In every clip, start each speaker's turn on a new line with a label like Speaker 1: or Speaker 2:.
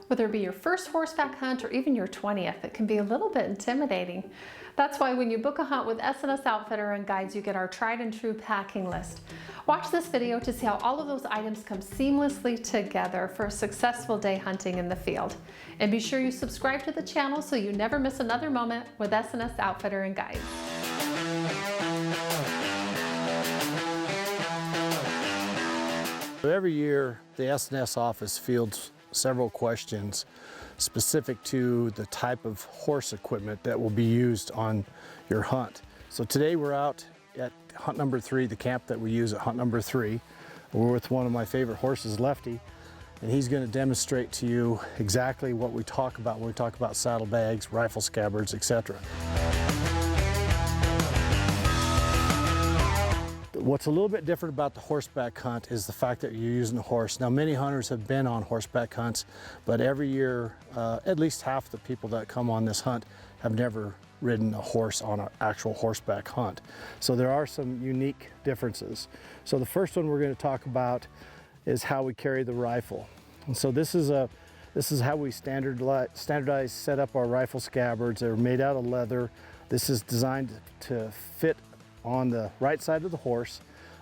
Speaker 1: Whether it be your first horseback hunt or even your 20th, it can be a little bit intimidating. That's why when you book a hunt with S&S Outfitter and Guides, you get our tried and true packing list. Watch this video to see how all of those items come seamlessly together for a successful day hunting in the field. And be sure you subscribe to the channel so you never miss another moment with S&S Outfitter and Guides.
Speaker 2: Every year, the S&S office fields several questions specific to the type of horse equipment that will be used on your hunt. So today we're out at hunt number 3, the camp that we use at hunt number 3. We're with one of my favorite horses, Lefty, and he's going to demonstrate to you exactly what we talk about when we talk about saddlebags, rifle scabbards, etc. What's a little bit different about the horseback hunt is the fact that you're using a horse. Now, many hunters have been on horseback hunts, but every year, at least half the people that come on this hunt have never ridden a horse on an actual horseback hunt. So there are some unique differences. So the first one we're going to talk about is how we carry the rifle. And so this is how we standardize set up our rifle scabbards. They're made out of leather. This is designed to fit on the right side of the horse,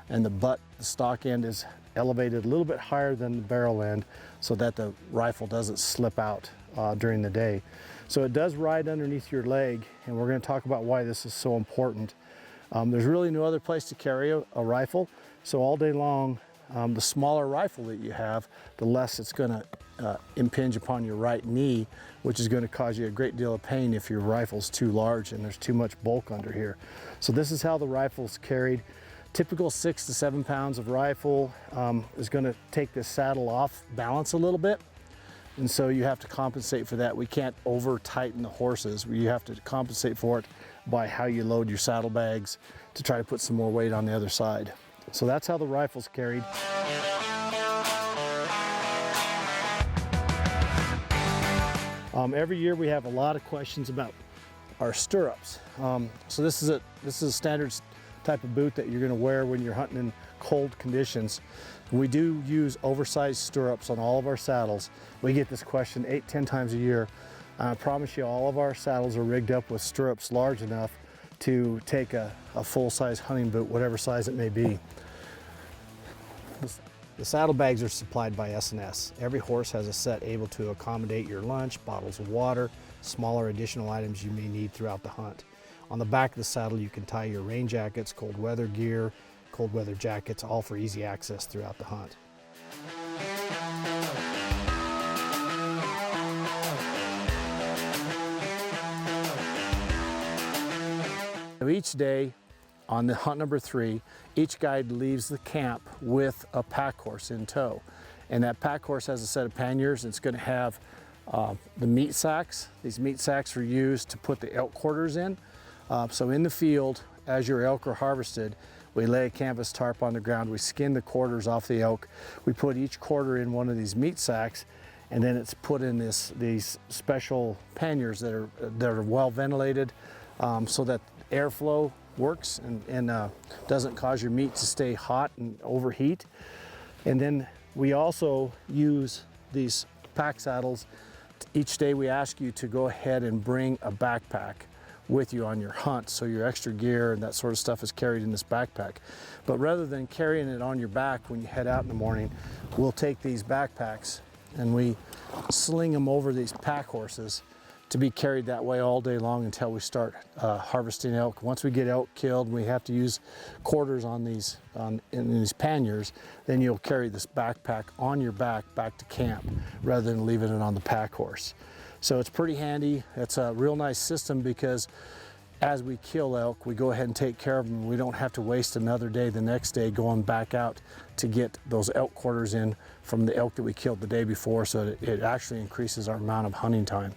Speaker 2: and the stock end is elevated a little bit higher than the barrel end so that the rifle doesn't slip out during the day. So it does ride underneath your leg, and we're going to talk about why this is so important. There's really no other place to carry a rifle, so all day long, the smaller rifle that you have, the less it's going to impinge upon your right knee, which is going to cause you a great deal of pain if your rifle's too large and there's too much bulk under here. So this is how the rifle's carried. Typical 6 to 7 pounds of rifle is going to take this saddle off balance a little bit, and so you have to compensate for that. We can't over tighten the horses. You have to compensate for it by how you load your saddlebags to try to put some more weight on the other side. So that's how the rifle's carried. Every year we have a lot of questions about our stirrups. So this is a standard type of boot that you're going to wear when you're hunting in cold conditions. We do use oversized stirrups on all of our saddles. We get this question 8-10 times a year. I promise you all of our saddles are rigged up with stirrups large enough to take a full-size hunting boot, whatever size it may be. The saddlebags are supplied by S&S. Every horse has a set able to accommodate your lunch, bottles of water, smaller additional items you may need throughout the hunt. On the back of the saddle you can tie your rain jackets, cold weather gear, cold weather jackets, all for easy access throughout the hunt. Each day on the hunt number 3, each guide leaves the camp with a pack horse in tow. And that pack horse has a set of panniers. It's going to have the meat sacks. These meat sacks are used to put the elk quarters in. So in the field, as your elk are harvested, we lay a canvas tarp on the ground. We skin the quarters off the elk. We put each quarter in one of these meat sacks, and then it's put in these special panniers that are well ventilated so that airflow works and doesn't cause your meat to stay hot and overheat. And then we also use these pack saddles. Each day we ask you to go ahead and bring a backpack with you on your hunt, so your extra gear and that sort of stuff is carried in this backpack. But rather than carrying it on your back when you head out in the morning, we'll take these backpacks and we sling them over these pack horses to be carried that way all day long until we start harvesting elk. Once we get elk killed, we have to use quarters in these panniers, then you'll carry this backpack on your back to camp rather than leaving it on the pack horse. So it's pretty handy. It's a real nice system because as we kill elk, we go ahead and take care of them. We don't have to waste another day the next day going back out to get those elk quarters in from the elk that we killed the day before, so that it actually increases our amount of hunting time.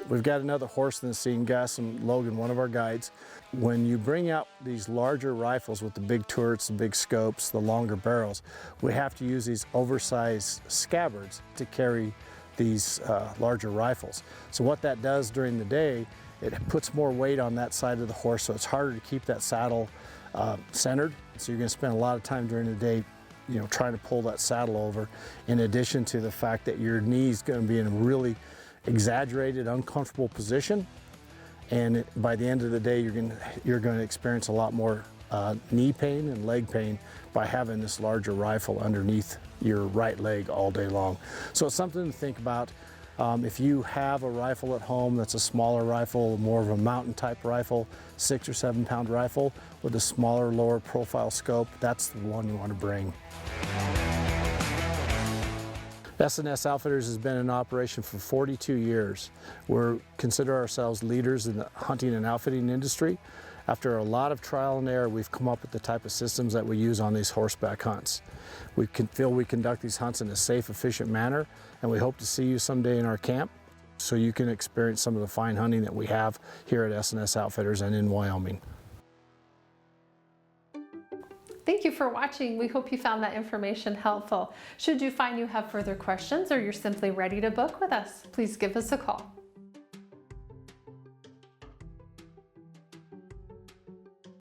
Speaker 2: We've got another horse in the scene, Gus and Logan, one of our guides. When you bring out these larger rifles with the big turrets, the big scopes, the longer barrels, we have to use these oversized scabbards to carry these larger rifles. So what that does during the day, it puts more weight on that side of the horse, so it's harder to keep that saddle centered. So you're going to spend a lot of time during the day trying to pull that saddle over, in addition to the fact that your knee's going to be in a really exaggerated, uncomfortable position. And by the end of the day, you're going to experience a lot more knee pain and leg pain by having this larger rifle underneath your right leg all day long. So it's something to think about. If you have a rifle at home that's a smaller rifle, more of a mountain type rifle, 6 or 7 pound rifle with a smaller, lower profile scope, that's the one you want to bring. S&S Outfitters has been in operation for 42 years. We consider ourselves leaders in the hunting and outfitting industry. After a lot of trial and error, we've come up with the type of systems that we use on these horseback hunts. We feel we conduct these hunts in a safe, efficient manner, and we hope to see you someday in our camp so you can experience some of the fine hunting that we have here at S&S Outfitters and in Wyoming.
Speaker 1: Thank you for watching. We hope you found that information helpful. Should you find you have further questions or you're simply ready to book with us, please give us a call.